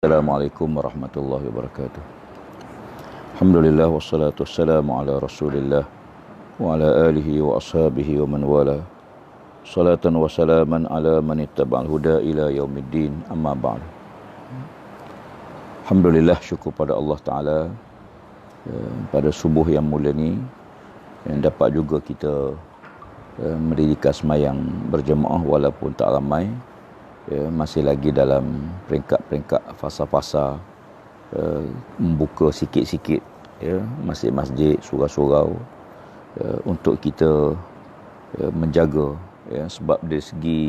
Assalamualaikum warahmatullahi wabarakatuh. Alhamdulillah wassalatu wassalamu ala Rasulillah wa ala alihi wa ashabihi wa man wala. Salatan wa salaman ala man ittaba'al huda ila yaumiddin. Amma ba'd. Alhamdulillah, syukur pada Allah Taala pada subuh yang mulia ni yang dapat juga kita mendirikan sembahyang berjemaah walaupun tak ramai. Masih lagi dalam peringkat-peringkat fasa-fasa membuka sikit-sikit masjid-masjid, surau-surau untuk kita menjaga sebab dari segi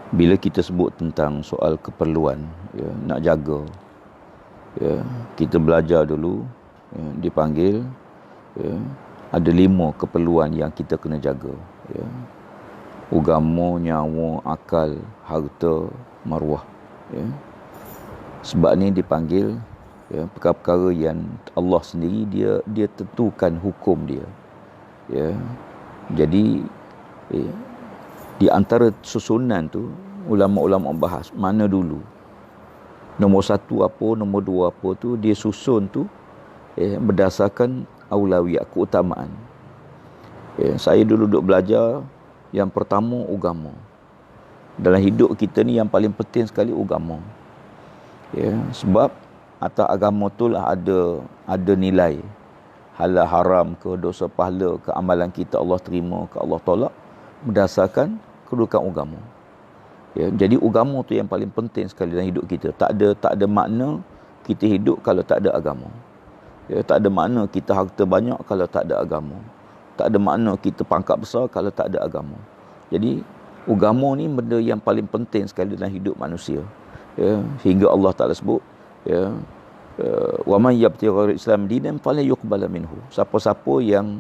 bila kita sebut tentang soal keperluan nak jaga, kita belajar dulu dipanggil ada 5 keperluan yang kita kena jaga, agama, nyawa, akal, harta, maruah. Sebab ni dipanggil perkara-perkara yang Allah sendiri dia tentukan hukum dia. Jadi di antara susunan tu ulama-ulama bahas mana dulu. Nombor 1 apa, nombor 2 apa tu dia susun tu berdasarkan aulawiyat, keutamaan. Saya dulu duduk belajar. Yang pertama, agama. Dalam hidup kita ni yang paling penting sekali agama. Sebab atas agama tu lah ada nilai. Halal haram ke, dosa pahala ke, amalan kita Allah terima ke Allah tolak berdasarkan kedudukan agama. Jadi agama tu yang paling penting sekali dalam hidup kita. Tak ada makna kita hidup kalau tak ada agama. Tak ada makna kita harta banyak kalau tak ada agama. Tak ada makna kita pangkat besar kalau tak ada agama. Jadi agama ni benda yang paling penting sekali dalam hidup manusia. Hingga Allah Taala sebut wa man yabtaghi ghairal islam dinan fala yuqbal minhu. Siapa-siapa yang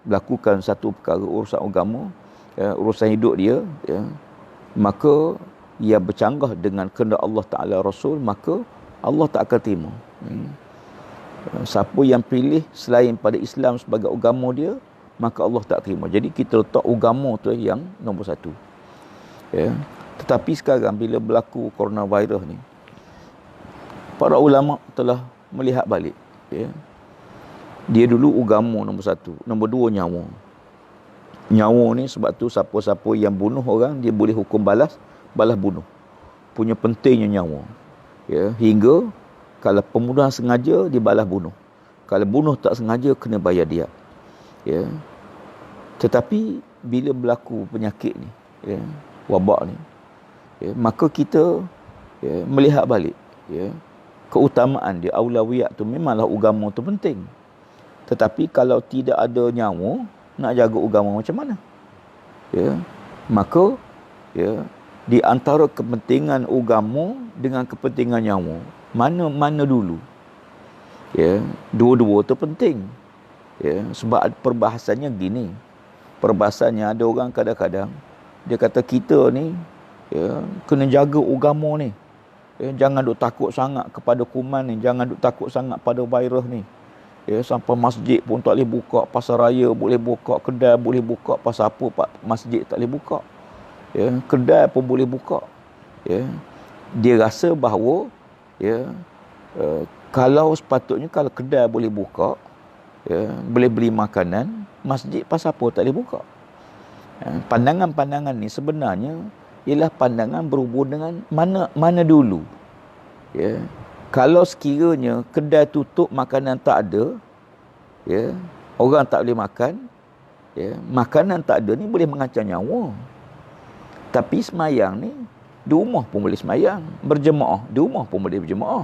melakukan satu perkara urusan agama, urusan hidup dia, maka ia bercanggah dengan kehendak Allah Taala Rasul, maka Allah tak akan terima. Siapa yang pilih selain pada Islam sebagai agama dia, maka Allah tak terima. Jadi kita letak agama tu yang nombor 1. Tetapi sekarang bila berlaku coronavirus ni, para ulama telah melihat balik. Dia dulu agama nombor 1, nombor 2 nyawa. Nyawa ni sebab tu siapa-siapa yang bunuh orang dia boleh hukum balas bunuh. Punya pentingnya nyawa. Hingga kalau pembunuhan sengaja, dibalas bunuh. Kalau bunuh tak sengaja, kena bayar diat. Tetapi bila berlaku penyakit ni, wabak ni, maka kita melihat balik keutamaan dia, aulawiyat tu. Memanglah agama tu penting. Tetapi kalau tidak ada nyawa, nak jaga agama macam mana? Maka di antara kepentingan agama dengan kepentingan nyawa, mana dulu? Dua-dua tu penting. Sebab perbahasannya gini. Perbahasannya ada orang kadang-kadang dia kata kita ni kena jaga agama ni. Jangan duk takut sangat kepada kuman ni, jangan duk takut sangat pada virus ni. Sampai masjid pun tak boleh buka, pasar raya boleh buka, kedai boleh buka, pasal apa pak masjid tak boleh buka? Kedai pun boleh buka. Dia rasa bahawa kalau sepatutnya kalau kedai boleh buka, boleh beli makanan, masjid pasal apa tak boleh buka? Pandangan-pandangan ni sebenarnya ialah pandangan berhubung dengan mana dulu. Kalau sekiranya kedai tutup, makanan tak ada, orang tak boleh makan, makanan tak ada ni boleh mengancam nyawa. Tapi semayang ni di rumah pun boleh semayang, berjemaah di rumah pun boleh berjemaah.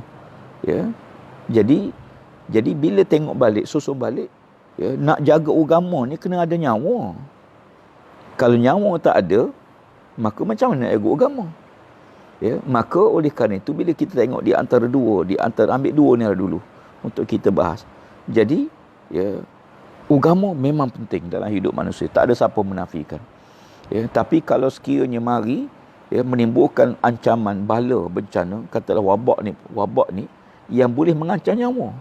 Jadi bila tengok balik, susun balik, nak jaga agama ni kena ada nyawa. Kalau nyawa tak ada, maka macam mana nak jaga agama? Maka oleh kerana itu bila kita tengok di antara ambil dua ni dulu untuk kita bahas. Jadi agama memang penting dalam hidup manusia, tak ada siapa menafikan. Tapi kalau sekiranya mari menimbulkan ancaman bala bencana, katalah wabak ni yang boleh mengancam nyawa.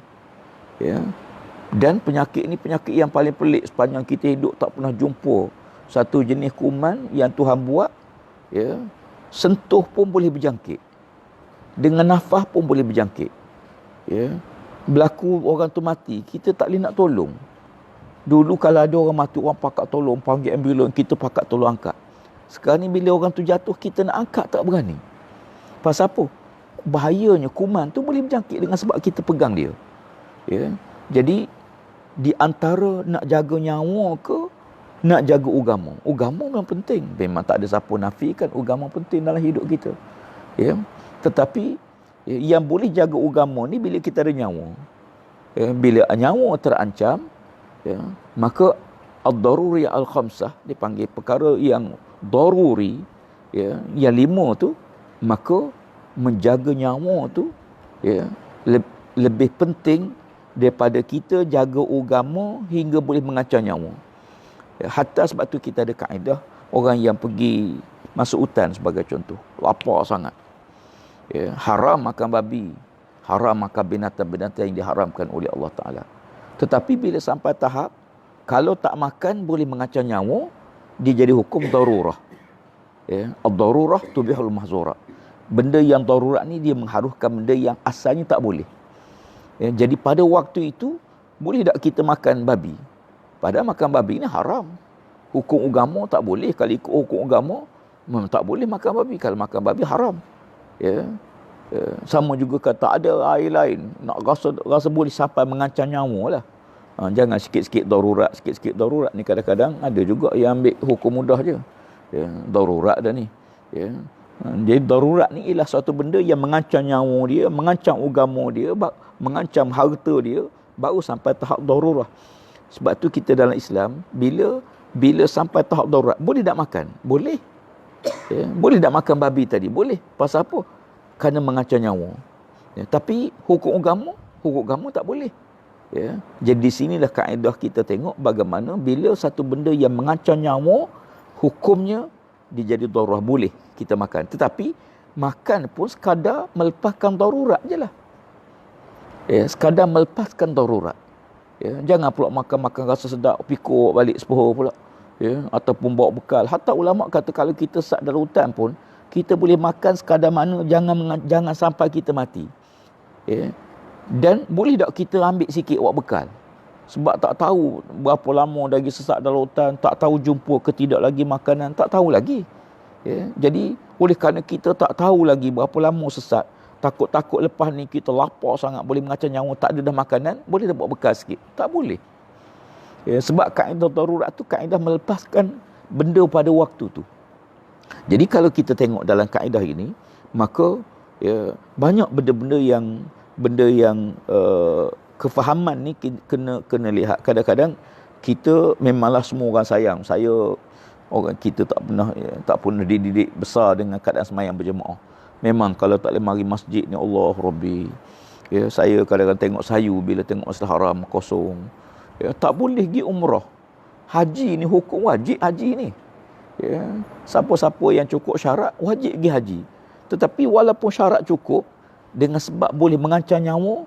Dan penyakit ni penyakit yang paling pelik sepanjang kita hidup tak pernah jumpa satu jenis kuman yang Tuhan buat, ya, sentuh pun boleh berjangkit, dengan nafas pun boleh berjangkit, ya. Berlaku orang tu mati, kita tak boleh nak tolong. Dulu kalau ada orang mati, orang pakat tolong, panggil ambulans, kita pakat tolong angkat. Sekarang ni bila orang tu jatuh, kita nak angkat tak berani. Pasal apa? Bahayanya kuman tu boleh berjangkit dengan sebab kita pegang dia, ya. Jadi di antara nak jaga nyawa ke nak jaga agama, agama memang penting. Memang tak ada siapa nafikan agama penting dalam hidup kita, ya. Tetapi yang boleh jaga agama ni bila kita ada nyawa, ya. Bila nyawa terancam, ya, maka ad-daruri al-khamsah dipanggil perkara yang daruri, ya, yang 5 tu, maka menjaga nyawa tu, ya, lebih penting daripada kita jaga agama hingga boleh mengancam nyawa. Ya, hatta sebab tu kita ada kaedah orang yang pergi masuk hutan sebagai contoh, lapar sangat, ya, haram makan babi, haram makan binatang-binatang yang diharamkan oleh Allah Ta'ala. Tetapi bila sampai tahap kalau tak makan boleh mengancam nyawa, dia jadi hukum darurah, ya. Ad-darurah tubihul mahzura. Benda yang darurat ni dia mengharuskan benda yang asalnya tak boleh, ya. Jadi pada waktu itu boleh tak kita makan babi? Padahal makan babi ni haram. Hukum agama tak boleh. Kalau ikut hukum agama memang tak boleh makan babi. Kalau makan babi haram, ya. Sama juga kata ada air lain, nak rasa boleh sampai mengancam nyawa lah. Jangan sikit-sikit darurat ni. Kadang-kadang ada juga yang ambil hukum mudah je, ya, darurat dah ni, ya. Jadi darurat ni ialah suatu benda yang mengancam nyawa dia, mengancam agama dia, mengancam harta dia, baru sampai tahap darurat. Sebab tu kita dalam Islam bila sampai tahap darurat, boleh tak makan? Boleh, ya. Boleh tak makan babi tadi? Boleh. Pasal apa? Kerana mengancam nyawa, ya. Tapi hukum agama tak boleh, ya. Jadi di sinilah kaedah kita tengok bagaimana bila satu benda yang mengancam nyawa, hukumnya dia jadi darurat, boleh kita makan. Tetapi makan pun sekadar melepaskan darurat je lah, ya, sekadar melepaskan darurat, ya. Jangan pula makan rasa sedap pikuk balik sepohor pula, ya, ataupun bawa bekal. Hatta ulama kata kalau kita sat dalam hutan pun kita boleh makan sekadar mana, jangan sampai kita mati, ya. Dan boleh tak kita ambil sikit buat bekal, sebab tak tahu berapa lama lagi sesat dalam hutan, tak tahu jumpa ke tidak lagi makanan, tak tahu lagi, ya. Jadi oleh kerana kita tak tahu lagi berapa lama sesat, takut-takut lepas ni kita lapar sangat boleh mengancam nyawa, tak ada dah makanan, boleh dah buat bekal sikit? Tak boleh, ya. Sebab kaedah darurat tu kaedah melepaskan benda pada waktu tu. Jadi kalau kita tengok dalam kaedah ini, maka, ya, banyak benda-benda yang kefahaman ni kena lihat. Kadang-kadang kita memanglah semua orang sayang. Kita tak pernah dididik besar dengan keadaan sembahyang berjemaah. Memang kalau tak boleh mari masjid ni, Allah Rabbi, ya, saya kadang-kadang tengok sayu bila tengok Masjidil Haram kosong, ya. Tak boleh pergi umrah. Haji ni hukum wajib haji ni, ya. Siapa-siapa yang cukup syarat wajib pergi haji. Tetapi walaupun syarat cukup, dengan sebab boleh mengancam nyawa,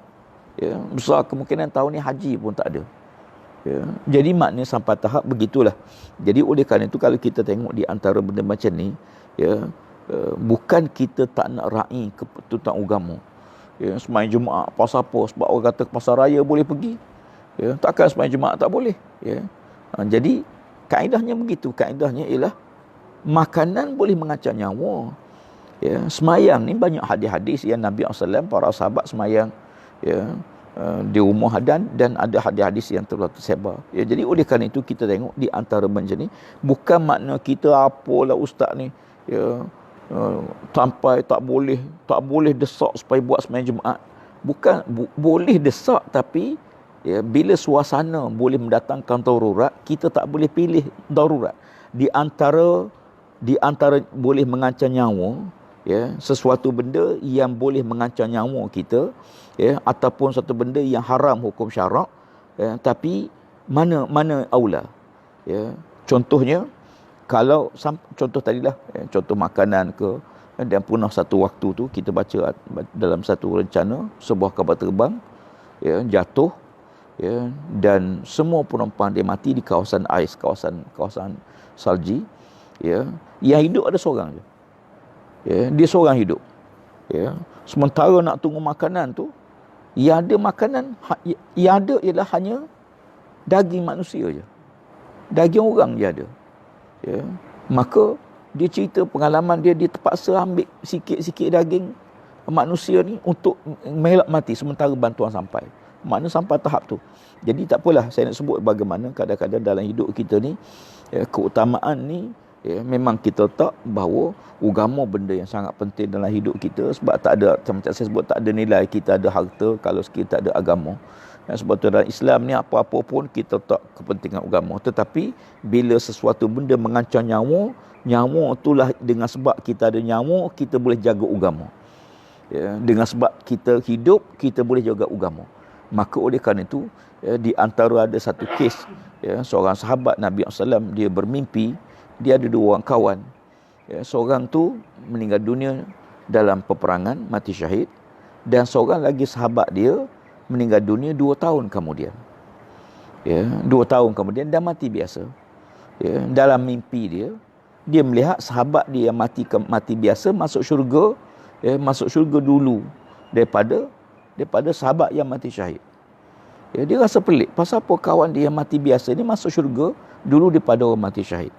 ya, besar kemungkinan tahun ni haji pun tak ada, ya. Jadi maknanya sampai tahap begitulah. Jadi oleh kerana itu kalau kita tengok di antara benda macam ni, ya, bukan kita tak nak raih keputusan agama, ya. Sembahyang Jumaat pasal apa? Sebab orang kata pasar raya boleh pergi, ya. Takkan sembahyang Jumaat tak boleh, ya. Jadi kaedahnya begitu. Kaedahnya ialah makanan boleh mengancam nyawa, ya. Sembahyang ni banyak hadis-hadis yang Nabi SAW, para sahabat sembahyang, ya, di rumah dan ada hadis-hadis yang telah tersebar, ya. Jadi oleh kerana itu kita tengok di antara macam ni, bukan makna kita apalah ustaz ni, ya, sampai tak boleh desak supaya buat sembahyang Jumaat. Bukan, boleh desak, tapi, ya, bila suasana boleh mendatangkan darurat, kita tak boleh pilih darurat. Di antara boleh mengancam nyawa, ya, sesuatu benda yang boleh mengancam nyawa kita, ya, ataupun satu benda yang haram hukum syarak, ya, tapi mana aula, ya. Contohnya kalau contoh tadilah, ya, contoh makanan ke, dan pernah satu waktu tu kita baca dalam satu rencana sebuah kapal terbang, ya, jatuh, ya, dan semua penumpang dia mati di kawasan ais, kawasan salji, ya. Yang hidup ada seorang je, ya, dia seorang hidup, ya. Sementara nak tunggu makanan tu, yang ada makanan, yang ada ialah hanya daging manusia je, daging orang je ada, ya. Maka dia cerita pengalaman dia terpaksa ambil sikit-sikit daging manusia ni untuk mengelak mati sementara bantuan sampai. Makna sampai tahap tu. Jadi tak apalah saya nak sebut bagaimana kadang-kadang dalam hidup kita ni, ya, keutamaan ni, ya, memang kita letak bahawa agama benda yang sangat penting dalam hidup kita, sebab tak ada, macam saya sebut, tak ada nilai kita ada harta kalau kita tak ada agama. Sebab tu dalam Islam ni apa-apa pun kita letak kepentingan agama. Tetapi bila sesuatu benda mengancam nyawa itulah, dengan sebab kita ada nyawa kita boleh jaga agama. Ya, dengan sebab kita hidup kita boleh jaga agama. Maka oleh kerana itu, ya, di antara ada satu kes, ya, seorang sahabat Nabi SAW, dia bermimpi dia ada 2 orang kawan, ya, seorang tu meninggal dunia dalam peperangan, mati syahid, dan seorang lagi sahabat dia meninggal dunia 2 tahun kemudian, ya, 2 tahun kemudian dan mati biasa, ya. Dalam mimpi dia melihat sahabat dia yang mati biasa masuk syurga, ya, masuk syurga dulu daripada sahabat yang mati syahid. Ya, dia rasa pelik, pasal apa kawan dia yang mati biasa ni masuk syurga dulu daripada orang mati syahid.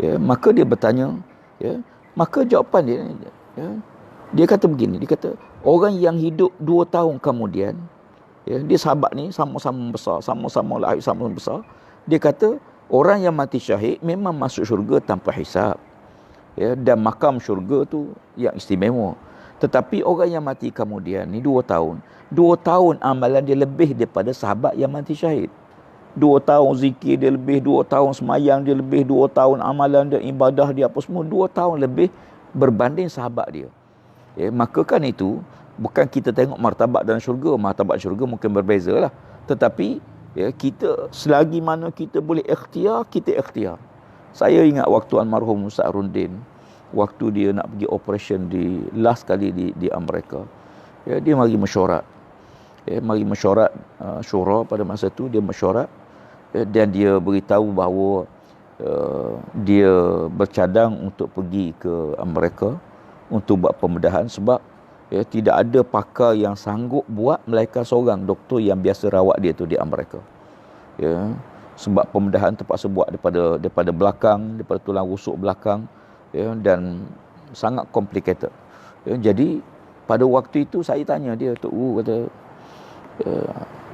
Ya, maka dia bertanya, ya, maka jawapan dia, ya, dia kata begini, dia kata orang yang hidup 2 tahun kemudian, ya, dia sahabat ni sama-sama besar, sama-sama lahir, sama-sama besar, dia kata orang yang mati syahid memang masuk syurga tanpa hisab, ya, dan makam syurga tu yang istimewa. Tetapi orang yang mati kemudian ni 2 tahun amalan dia lebih daripada sahabat yang mati syahid. 2 tahun zikir dia lebih, 2 tahun semayang dia lebih, 2 tahun amalan dia, ibadah dia apa semua, 2 tahun lebih berbanding sahabat dia. Ya, maka kan itu bukan kita tengok martabat dalam syurga, martabat syurga mungkin berbeza lah. Tetapi, ya, kita selagi mana kita boleh ikhtiar, kita ikhtiar. Saya ingat waktu almarhum Ustaz Rundin, waktu dia nak pergi operation di last kali di Amerika, ya, dia mari mesyuarat, ya, mari mesyuarat syura pada masa tu, dia mesyuarat, ya, dan dia beritahu bahawa dia bercadang untuk pergi ke Amerika untuk buat pembedahan, sebab, ya, tidak ada pakar yang sanggup buat melainkan seorang doktor yang biasa rawat dia tu di Amerika, ya. Sebab pembedahan terpaksa buat daripada belakang, daripada tulang rusuk belakang, ya, dan sangat complicated, ya. Jadi pada waktu itu saya tanya dia, Tok Guru kata,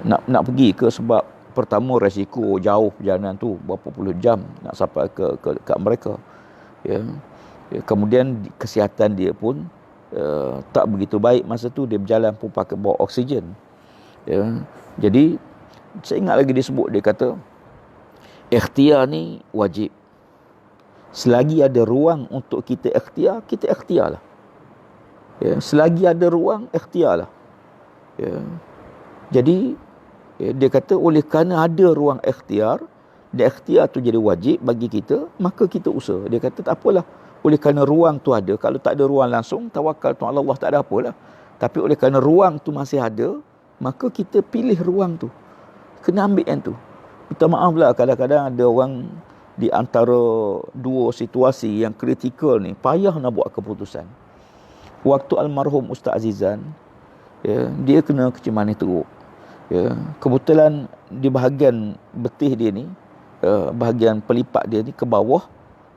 nak pergi ke, sebab pertama resiko jauh perjalanan tu berapa puluh jam nak sampai ke Amerika, ya. Kemudian kesihatan dia pun tak begitu baik masa tu, dia berjalan pun pakai bawa oksigen, ya. Jadi saya ingat lagi dia sebut, dia kata ikhtiar ni wajib. Selagi ada ruang untuk kita ikhtiarlah. Ya, selagi ada ruang, ikhtiarlah. Ya. Jadi, ya, dia kata oleh kerana ada ruang ikhtiar, dan ikhtiar tu jadi wajib bagi kita, maka kita usaha. Dia kata tak apalah, oleh kerana ruang tu ada. Kalau tak ada ruang langsung, tawakal tu Allah, tak ada apalah. Tapi oleh kerana ruang tu masih ada, maka kita pilih ruang tu. Kena ambil yang tu. Minta maaf lah, kadang-kadang ada orang di antara 2 situasi yang kritikal ni, payah nak buat keputusan. Waktu almarhum Ustaz Azizan, ya, dia kena kecil manis teruk. Ya, kebetulan di bahagian betih dia ni, bahagian pelipat dia ni ke bawah,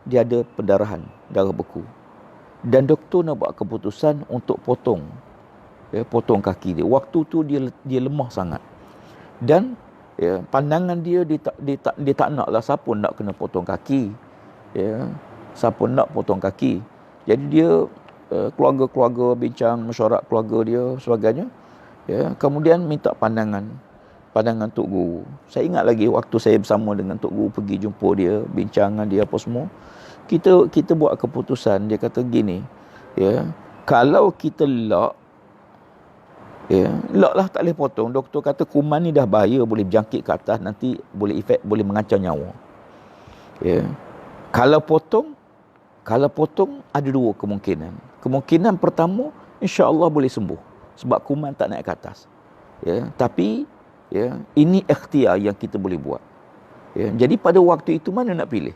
dia ada pendarahan, darah beku. Dan doktor nak buat keputusan untuk potong, ya, potong kaki dia. Waktu tu dia lemah sangat. Dan, ya, pandangan dia tak nak lah, siapa nak kena potong kaki, ya, siapa nak potong kaki. Jadi dia, keluarga-keluarga bincang, mesyuarat keluarga dia sebagainya, ya, kemudian minta pandangan Tok Guru. Saya ingat lagi waktu saya bersama dengan Tok Guru pergi jumpa dia, bincang dengan dia apa semua, kita buat keputusan. Dia kata gini, ya, kalau kita lock, ya, lock lah, tak boleh potong. Doktor kata kuman ni dah bahaya, boleh berjangkit ke atas, nanti boleh efek, boleh mengancam nyawa. Ya. Kalau potong ada 2 kemungkinan. Kemungkinan pertama, insya-Allah boleh sembuh sebab kuman tak naik ke atas. Ya, tapi Ya, ini ikhtiar yang kita boleh buat. Ya, jadi pada waktu itu mana nak pilih?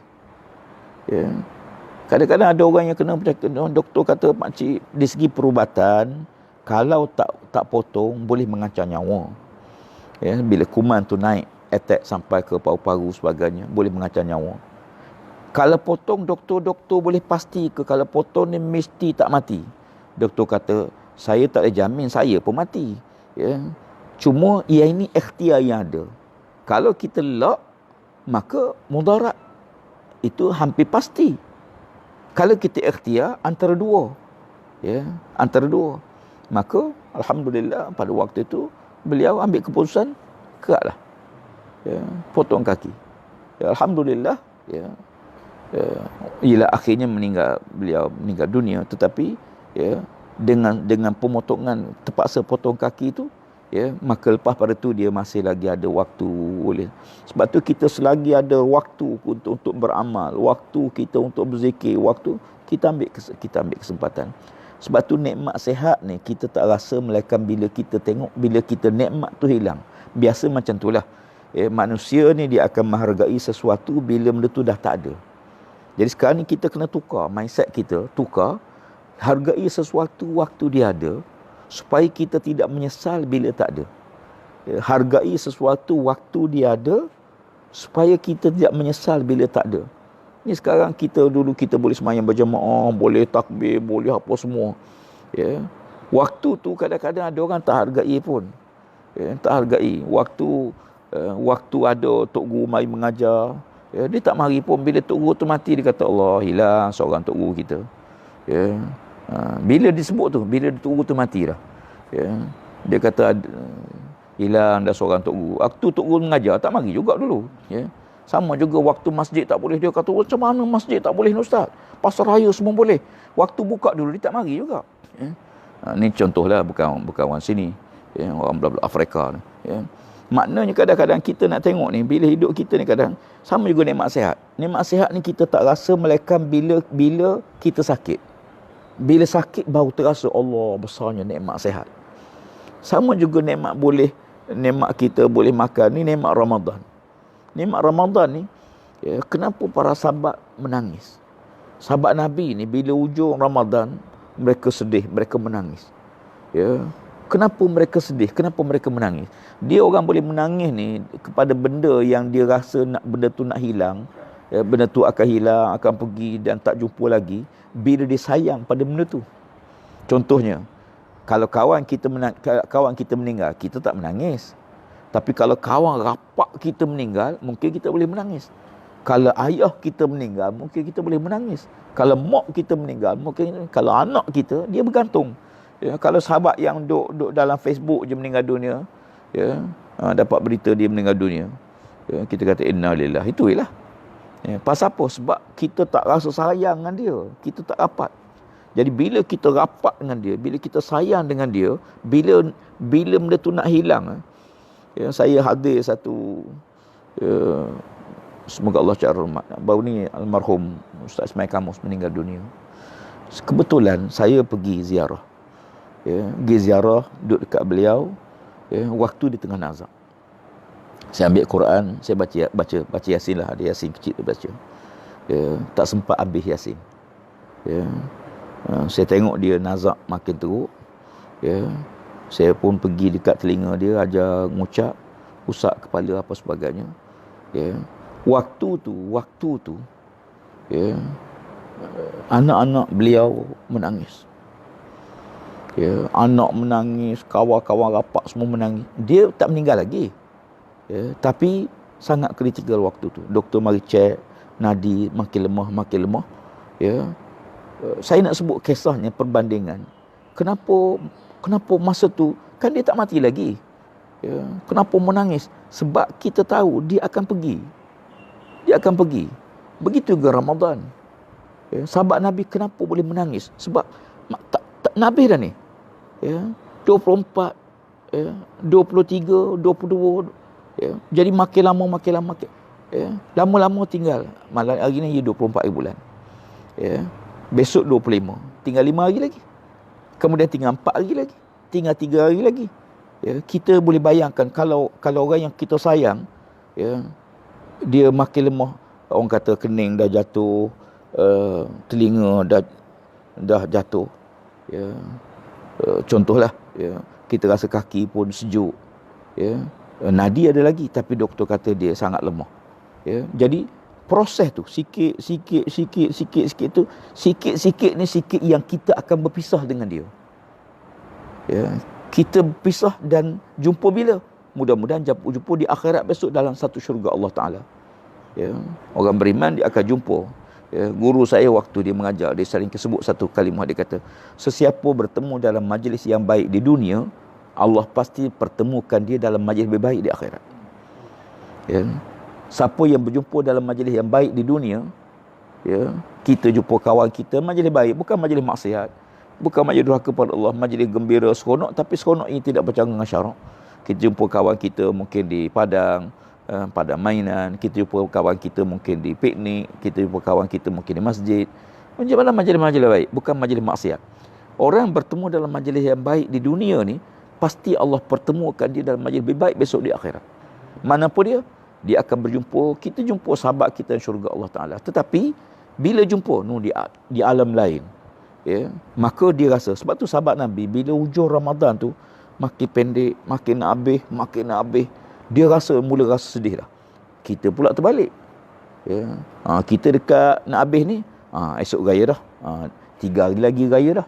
Ya. Kadang-kadang ada orang yang kena doktor kata makcik dari segi perubatan kalau tak potong boleh mengancam nyawa. Ya, bila kuman tu naik attack sampai ke paru-paru sebagainya boleh mengancam nyawa. Kalau potong doktor boleh pasti ke kalau potong ni mesti tak mati. Doktor kata saya tak boleh jamin saya pun mati. Ya. Cuma ini ikhtiar yang ada. Kalau kita lock maka mudarat itu hampir pasti. Kalau kita ikhtiar antara dua, ya, antara dua, maka alhamdulillah pada waktu itu beliau ambil keputusan keraklah, ya, potong kaki. Ya, alhamdulillah, ya, ialah akhirnya beliau meninggal dunia. Tetapi ya, dengan pemotongan terpaksa potong kaki itu, ya, maka lepas pada tu dia masih lagi ada waktu boleh. Sebab tu kita selagi ada waktu untuk beramal, waktu kita untuk berzikir, waktu kita ambil kesempatan. Sebab tu nikmat sihat ni kita tak rasa melainkan bila kita tengok, bila kita nikmat tu hilang. Biasa macam itulah. Manusia ni dia akan menghargai sesuatu bila benda tu dah tak ada. Jadi sekarang ni kita kena tukar mindset kita, hargai sesuatu waktu dia ada, supaya kita tidak menyesal bila tak ada. Hargai sesuatu waktu dia ada, supaya kita tidak menyesal bila tak ada. Ni sekarang dulu kita boleh sembahyang berjemaah, boleh takbir, boleh apa semua. Ya. Waktu tu kadang-kadang ada orang tak hargai pun. Ya, tak hargai. Waktu ada Tok Guru mari mengajar, ya, dia tak mari pun. Bila Tok Guru tu mati, dia kata Allah, hilang seorang Tok Guru kita. Ya. Bila disebut tu, bila Tok Guru tu mati dah, ya, dia kata hilang dah seorang Tok Guru. Waktu Tok Guru mengajar tak mari juga dulu, ya. Sama juga waktu masjid tak boleh, dia kata macam mana masjid tak boleh Ustaz, pasar raya semua boleh. Waktu buka dulu dia tak mari juga, ya. Ni contohlah, bukan orang sini, ya, orang belah-belah Afrika ni, ya. Maknanya kadang-kadang kita nak tengok ni, bila hidup kita ni kadang sama juga nikmat sihat. Nikmat sihat ni kita tak rasa melainkan bila kita sakit. Bila sakit baru terasa Allah besarnya nikmat sihat. Sama juga nikmat kita boleh makan ni, nikmat Ramadan. Nikmat Ramadan ni, ya, kenapa para sahabat menangis? Sahabat Nabi ni bila hujung Ramadan mereka sedih, mereka menangis. Ya. Kenapa mereka sedih? Kenapa mereka menangis? Dia orang boleh menangis ni kepada benda yang dia rasa benda tu nak hilang, ya, benda tu akan hilang, akan pergi dan tak jumpa lagi. Bila dia sayang pada benda tu. Contohnya, kalau kawan kita meninggal, kita tak menangis. Tapi kalau kawan rapat kita meninggal, mungkin kita boleh menangis. Kalau ayah kita meninggal, mungkin kita boleh menangis. Kalau mak kita meninggal, mungkin kalau anak kita, dia bergantung. Ya, kalau sahabat yang duduk dalam Facebook je meninggal dunia, ya, dapat berita dia meninggal dunia, ya, kita kata innalillahi, itu ialah. Ya, pasal apa? Sebab kita tak rasa sayang dengan dia. Kita tak rapat. Jadi bila kita rapat dengan dia, bila kita sayang dengan dia, bila benda tu nak hilang, ya, saya hadir satu, ya, semoga Allah rahmat, baru ni almarhum Ustaz Ismail Kamus meninggal dunia. Kebetulan saya pergi ziarah. Ya, pergi ziarah, duduk dekat beliau, ya, waktu di tengah nazak. Saya ambil Quran, saya baca Yasin lah, ada Yasin kecil tu baca. Ya, tak sempat habis Yasin. Ya, saya tengok dia nazak makin teruk. Ya, saya pun pergi dekat telinga dia, ajar ngucap, usap kepala apa sebagainya. Ya, waktu tu, ya, anak-anak beliau menangis. Ya, anak menangis, kawan-kawan rapat semua menangis. Dia tak meninggal lagi. Ya, tapi sangat kritikal waktu tu. Doktor mari cek, nadi makin lemah. Ya. Saya nak sebut kisahnya, perbandingan. Kenapa masa tu kan dia tak mati lagi. Ya. Kenapa menangis? Sebab kita tahu dia akan pergi. Begitu juga Ramadan. Ya. Sahabat Nabi kenapa boleh menangis? Sebab Nabi dah ni. Ya, 24, ya, 23, 22, ya, jadi makin lama, ya, lama-lama tinggal. Malam hari ni 24 bulan. Ya, besok 25, tinggal 5 hari lagi. Kemudian tinggal 4 hari lagi, tinggal 3 hari lagi. Ya, kita boleh bayangkan kalau orang yang kita sayang, ya, dia makin lemah, orang kata kening dah jatuh, telinga dah jatuh, ya. Contohlah, ya, kita rasa kaki pun sejuk, ya. Nadi ada lagi tapi doktor kata dia sangat lemah, ya. Jadi proses tu sikit tu, sikit ni sikit yang kita akan berpisah dengan dia, ya. Kita berpisah dan jumpa bila? Mudah-mudahan jumpa di akhirat besok dalam satu syurga Allah Ta'ala, ya. Orang beriman dia akan jumpa, ya. Guru saya waktu dia mengajar, dia sering sebut satu kalimah, dia kata, sesiapa bertemu dalam majlis yang baik di dunia, Allah pasti pertemukan dia dalam majlis lebih baik di akhirat, ya. Siapa yang berjumpa dalam majlis yang baik di dunia, ya, kita jumpa kawan kita majlis baik, bukan majlis maksiat, bukan majlis durhaka kepada Allah, majlis gembira, seronok, tapi seronok ini tidak bercanggah dengan syarak. Kita jumpa kawan kita mungkin di padang mainan, kita jumpa kawan kita mungkin di piknik, kita jumpa kawan kita mungkin di masjid. Macam mana majlis-majlis baik, bukan majlis maksiat. Orang bertemu dalam majlis yang baik di dunia ni, pasti Allah pertemukan dia dalam majlis lebih baik besok di akhirat. Mana pun dia akan berjumpa, kita jumpa sahabat kita di syurga Allah Ta'ala. Tetapi bila jumpa di alam lain, ya, maka dia rasa, sebab tu sahabat Nabi bila hujung Ramadan tu makin pendek, makin nak habis, dia mula rasa sedih dah. Kita pula terbalik, ya. Kita dekat nak habis ni, esok raya dah, 3 hari lagi raya dah,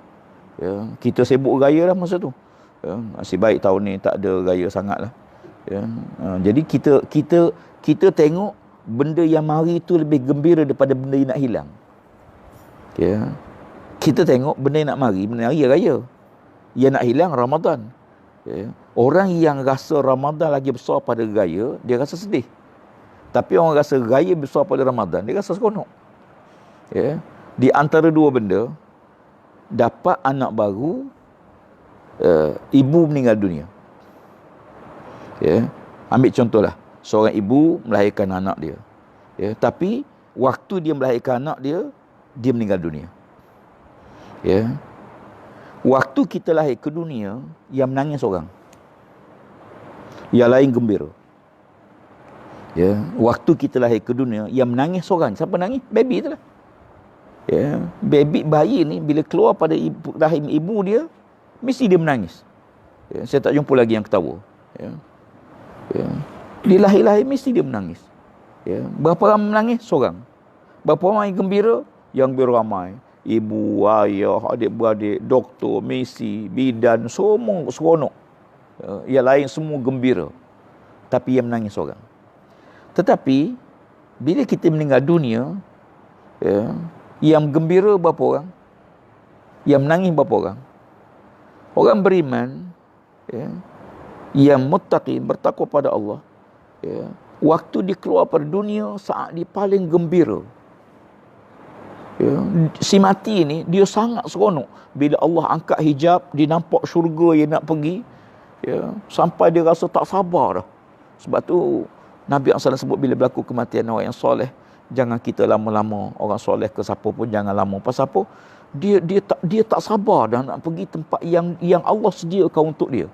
ya. Kita sibuk raya dah masa tu, ya. Nasib baik tahun ni tak ada raya sangat lah, ya. Jadi kita tengok benda yang mari tu lebih gembira daripada benda yang nak hilang, ya. Kita tengok benda yang nak mari, benda raya, yang nak hilang Ramadan, ya. Orang yang rasa Ramadan lagi besar pada raya, dia rasa sedih. Tapi orang rasa raya besar pada Ramadan, dia rasa seronok, ya. Di antara dua benda, dapat anak baru, ibu meninggal dunia, ya. Ambil contohlah, seorang ibu melahirkan anak dia, ya. Tapi waktu dia melahirkan anak dia meninggal dunia, ya. Waktu kita lahir ke dunia, yang menangis orang, yang lain gembira, ya. Waktu kita lahir ke dunia, yang menangis orang, siapa nangis? Baby itulah, ya. Bayi ni bila keluar pada rahim ibu dia, mesti dia menangis, ya. Saya tak jumpa lagi yang ketawa, ya. Ya. Dia lahir mesti dia menangis, ya. Berapa ramai menangis? Seorang. Berapa ramai gembira? Yang beramai, ibu, ayah, adik-beradik, doktor, misi, bidan, semua seronok, ya. Yang lain semua gembira, tapi yang menangis seorang. Tetapi bila kita meninggal dunia, ya, yang gembira berapa orang? Yang menangis berapa orang? Orang beriman, ya, yang muttaqin, bertakwa pada Allah, ya, waktu dia keluar pada dunia, saat dia paling gembira, ya. Si mati ni dia sangat seronok bila Allah angkat hijab, dia nampak syurga yang nak pergi, ya, sampai dia rasa tak sabar dah. Sebab tu Nabi SAW sebut bila berlaku kematian orang yang soleh, jangan kita lama-lama. Orang soleh ke siapa pun jangan lama. Pasal apa? Dia tak sabar dah nak pergi tempat yang Allah sediakan untuk dia,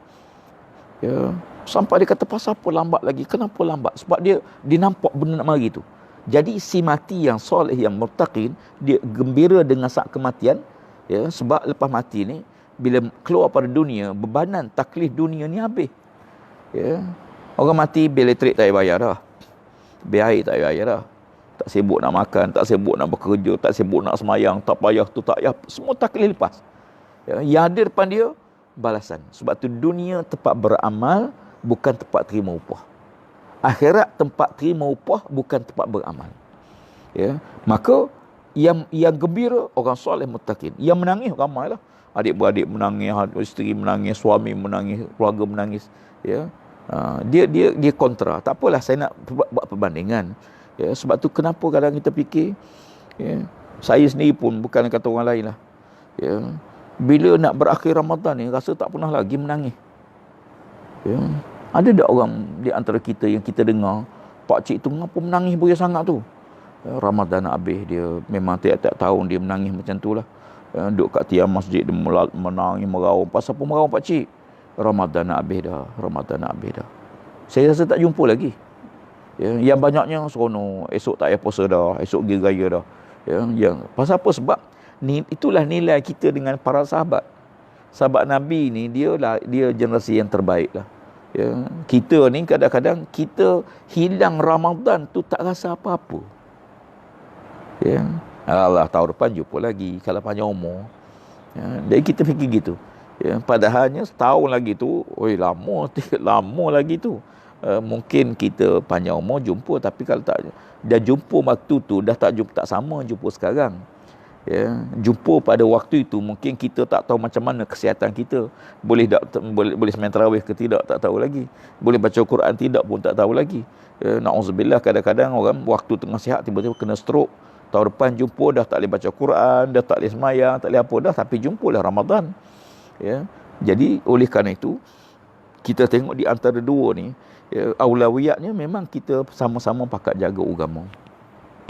ya. Sampai dia kata, pasal apa lambat lagi? Kenapa lambat? Sebab dia nampak benda nak mari tu. Jadi si mati yang soleh, yang muttaqin, dia gembira dengan saat kematian, ya. Sebab lepas mati ni, bila keluar pada dunia, bebanan taklif dunia ni habis, ya. Orang mati, bil elektrik tak payah bayar dah, bil air tak payah bayar dah, tak sibuk nak makan, tak sibuk nak bekerja, tak sibuk nak semayang, tak payah tu, tak payah, semua taklif lepas, ya. Yang ada depan dia balasan. Sebab tu dunia tempat beramal, bukan tempat terima upah. Akhirat tempat terima upah, bukan tempat beramal, ya. Maka yang gembira orang soleh muttaqin. Yang menangis ramailah, adik-beradik menangis, isteri menangis, suami menangis, keluarga menangis, ya. Dia kontra. Tak apalah, saya nak buat perbandingan, ya. Sebab tu kenapa kadang kita fikir, ya, saya sendiri pun, bukan kata orang lain lah, ya, bila nak berakhir Ramadan ni rasa tak pernah lagi menangis, ya. Ada tak orang di antara kita yang kita dengar, pak cik tu ngapa menangis boleh sangat tu, ya, Ramadan nak habis, dia memang tiap-tiap tahun dia menangis macam tu lah, ya. Duduk kat tiang masjid dia menangis, meraung. Pasal apa meraung pak cik? Ramadan nak habis dah, Ramadan nak habis dah. Saya rasa tak jumpa lagi. Ya, yang banyaknya seronok, esok tak payah puasa dah, esok pergi raya dah. Ya, pasal apa? Sebab itulah nilai kita dengan para sahabat. Sahabat Nabi ni dia generasi yang terbaik lah. Ya, kita ni kadang-kadang kita hilang Ramadan tu tak rasa apa-apa. Ya, Allah tahun depan jumpa lagi kalau panjang umur. Ya, jadi kita fikir gitu. Ya, padahalnya setahun lagi tu, oi lama, lama lagi tu. Mungkin kita panjang umur jumpa, tapi kalau tak dah jumpa waktu tu dah tak sama jumpa sekarang. Ya, jumpa pada waktu itu mungkin kita tak tahu macam mana kesihatan kita, boleh sembahyang tarawih ke tidak tak tahu lagi, boleh baca Quran tidak pun tak tahu lagi. Ya, na'udzubillah, kadang-kadang orang waktu tengah sihat tiba-tiba kena stroke. Tahun depan jumpa dah tak boleh baca Quran, dah tak boleh sembahyang, tak boleh apa dah, tapi jumpalah Ramadan. Ya, jadi oleh kerana itu kita tengok di antara dua ni, ya, aulawiyatnya memang kita sama-sama pakat jaga agama.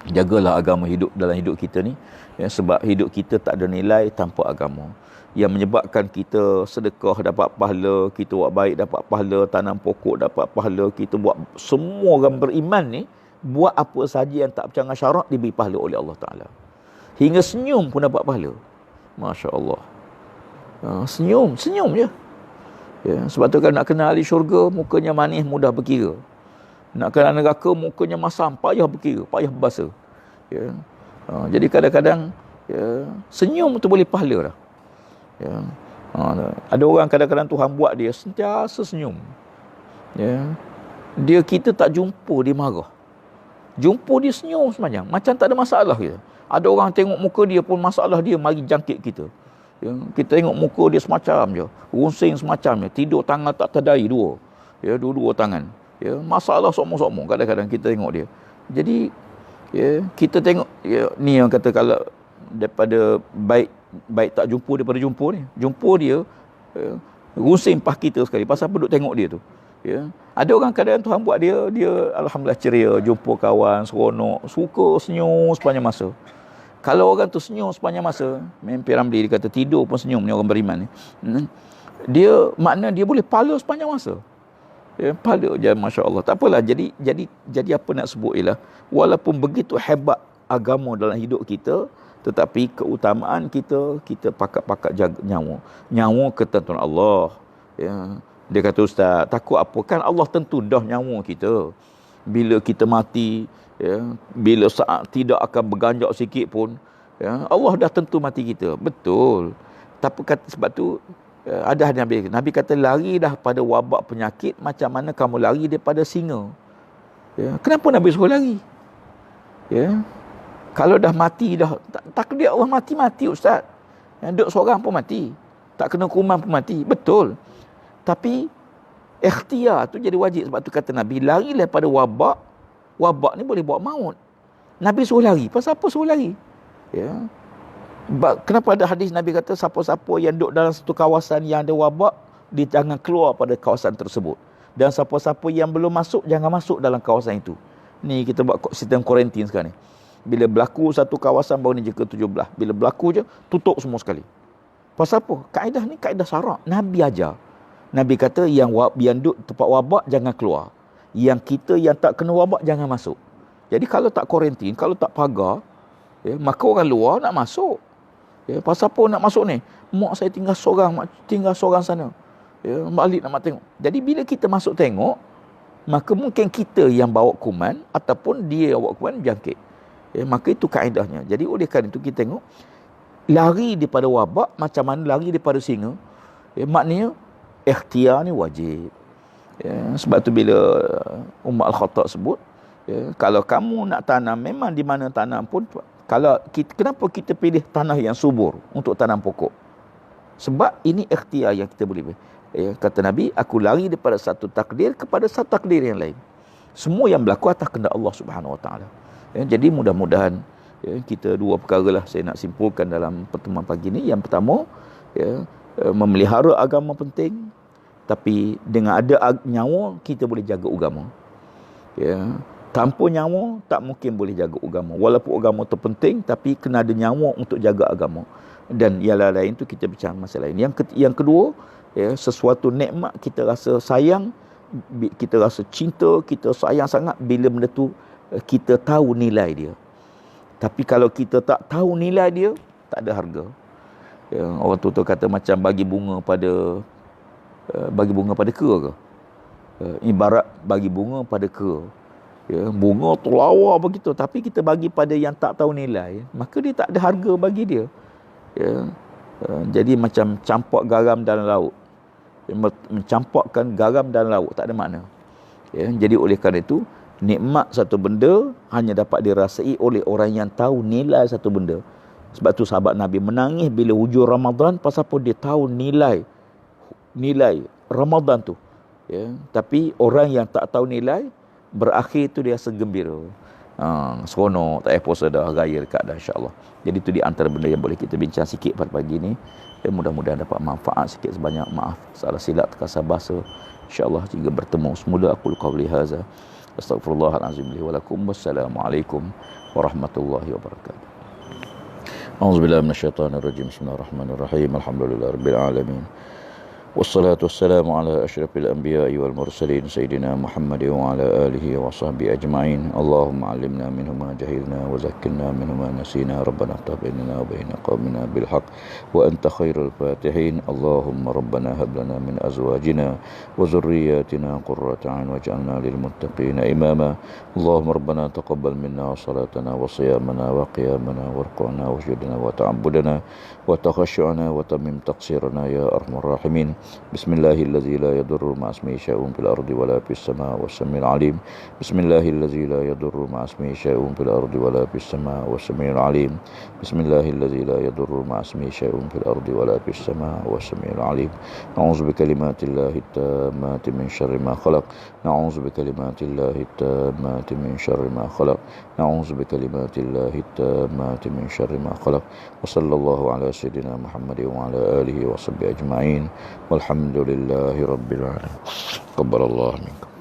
Jagalah agama hidup dalam hidup kita ni, ya, sebab hidup kita tak ada nilai tanpa agama. Yang menyebabkan kita sedekah dapat pahala, kita buat baik dapat pahala, tanam pokok dapat pahala, kita buat, semua orang beriman ni buat apa saja yang tak percaya syarak diberi pahala oleh Allah Ta'ala. Hingga senyum pun dapat pahala. Masya Allah. Senyum je. Ya, sebab tu kalau nak kenal ahli syurga, mukanya manis mudah berkira. Nak kenal neraka, mukanya masam, payah berkira, payah berbahasa. Ya. Jadi kadang-kadang ya, senyum tu boleh pahala dah. Ya. Ada orang kadang-kadang Tuhan buat dia sentiasa senyum. Ya. Kita tak jumpa dia marah. Jumpa dia senyum sepanjang, macam tak ada masalah kita. Ada orang tengok muka dia pun masalah dia mari jangkit kita. Ya. Kita tengok muka dia semacam je, runsing semacam je, tidur tangan tak terdai dua. Ya, dua-dua tangan. Ya, masalah sokong-sokong kadang-kadang kita tengok dia. Jadi ya, kita tengok ya, ni yang kata kalau daripada baik tak jumpa daripada jumpa ni. Jumpa dia ya, runsing pah kita sekali pasal apa duk tengok dia tu. Ya. Ada orang kadang Tuhan buat dia alhamdulillah ceria, jumpa kawan, seronok, suka senyum sepanjang masa. Kalau orang tu senyum sepanjang masa, Mimpi Ramli dia kata tidur pun senyum ni orang beriman ni. Dia makna dia boleh pahala sepanjang masa. Ya, pahala je, Masya Allah. Tak apalah, jadi apa nak sebut ialah, walaupun begitu hebat agama dalam hidup kita, tetapi keutamaan kita pakat-pakat jaga nyawa ketentuan Allah. Ya. Dia kata, Ustaz, takut apa? Kan Allah tentu dah nyawa kita. Bila kita mati, ya, bila saat tidak akan berganjak sikit pun, ya, Allah dah tentu mati kita. Betul. Tapi sebab tu ada Nabi kata, lari dah pada wabak penyakit macam mana kamu lari daripada singa. Ya, kenapa Nabi suruh lari? Ya, kalau dah mati dah, takdir Allah mati Ustaz. Duduk seorang pun mati, tak kena hukuman pun mati. Betul. Tapi ikhtiar tu jadi wajib. Sebab tu kata Nabi, lari daripada wabak. Wabak ni boleh buat maut. Nabi suruh lari. Pasal apa suruh lari? Ya. Kenapa ada hadis Nabi kata siapa-siapa yang duduk dalam satu kawasan yang ada wabak, dia jangan keluar pada kawasan tersebut. Dan siapa-siapa yang belum masuk, jangan masuk dalam kawasan itu. Ni kita buat sistem kuarantin sekarang ni. Bila berlaku satu kawasan baru ni je ke-17. Bila berlaku je, tutup semua sekali. Pasal apa? Kaedah ni kaedah syarak. Nabi ajar. Nabi kata yang duduk tempat wabak jangan keluar. Yang kita yang tak kena wabak jangan masuk. Jadi kalau tak kuarantin, kalau tak pagar, ya, maka orang luar nak masuk. Ya, pasal apa nak masuk ni? Mak saya tinggal seorang sana. Ya, balik nak tengok. Jadi bila kita masuk tengok, maka mungkin kita yang bawa kuman ataupun dia yang bawa kuman jangkit. Ya, maka itu kaedahnya. Jadi oleh kerana itu kita tengok, lari daripada wabak macam mana lari daripada singa. Ya, maknanya ikhtiar ni wajib. Ya, sebab tu bila Umar Al-Khattab sebut, ya, kalau kamu nak tanam, memang di mana tanam pun, kenapa kita pilih tanah yang subur untuk tanam pokok? Sebab ini ikhtiar yang kita boleh. Ya, kata Nabi, aku lari daripada satu takdir kepada satu takdir yang lain. Semua yang berlaku atas kehendak Allah Subhanahu Wa Taala. Ya, jadi mudah-mudahan ya, kita dua perkara lah saya nak simpulkan dalam pertemuan pagi ini. Yang pertama, ya, memelihara agama penting, tapi dengan ada nyawa kita boleh jaga agama. Ya, tanpa nyawa tak mungkin boleh jaga agama. Walaupun agama tu penting, tapi kena ada nyawa untuk jaga agama. Dan yang lain tu kita bincang masalah lain. Yang kedua, ya, sesuatu nikmat kita rasa sayang, kita rasa cinta, kita sayang sangat bila benda tu kita tahu nilai dia. Tapi kalau kita tak tahu nilai dia, tak ada harga. Ya, orang tu kata macam bagi bunga pada kera ke? Ibarat bagi bunga pada kera. Ya, bunga tu lawa begitu, tapi kita bagi pada yang tak tahu nilai, maka dia tak ada harga bagi dia. Ya, jadi macam campak garam dalam laut. Mencampakkan garam dalam laut tak ada makna. Ya, jadi oleh kerana itu, nikmat satu benda hanya dapat dirasai oleh orang yang tahu nilai satu benda. Sebab tu sahabat Nabi menangis bila hujung Ramadan, pasal apa? Dia tahu nilai Ramadan tu. Ya, tapi orang yang tak tahu nilai, berakhir tu dia rasa gembira. Seronok, tak payah puasa dah, raya dekat dah, insyaAllah. Jadi itu di antara benda yang boleh kita bincang sikit pada pagi ni. Mudah-mudahan dapat manfaat sikit sebanyak. Maaf salah silap terkasar bahasa. InsyaAllah jika bertemu semula, aku qawli hadza astaghfirullahalazim li wa lakum. Wassalamualaikum warahmatullahi wabarakatuh. A'udzubillahi minasyaitonirrajim. Bismillahirrahmanirrahim. Alhamdulillahirabbil alamin. والصلاة والسلام على أشرف الأنبياء والمرسلين سيدنا محمد وعلى آله وصحبه أجمعين. اللهم علمنا منه ما جهلنا وذكرنا منه ما نسينا. ربنا افتح بيننا وبين قومنا بالحق وأنت خير الفاتحين. اللهم ربنا هب لنا من أزواجنا وذرياتنا قرة أعين واجعلنا للمتقين إماما. اللهم ربنا تقبل منا صلاتنا وصيامنا وقيامنا وركوعنا وسجودنا وتعبدنا وتخشعنا وتمم تقصيرنا يا أرحم الراحمين. بسم الله الذي لا يضر مع اسمه شيء في الأرض ولا في السماء والسميع العليم. بسم الله الذي لا يضر مع اسمه شيء في الأرض ولا في السماء والسميع العليم. بسم الله الذي لا يضر مع اسمه شيء في الأرض ولا في السماء والسميع العليم. نعوذ بكلمات الله التامات من شر ما خلق. نعوذ بكلمات الله التامات من شر ما خلق. نعوذ بكلمات الله التامات من شر ما خلق. وصلى الله على سيدنا محمد وعلى آله وصحبه أجمعين. والحمد لله رب العالمين. تقبل الله منكم.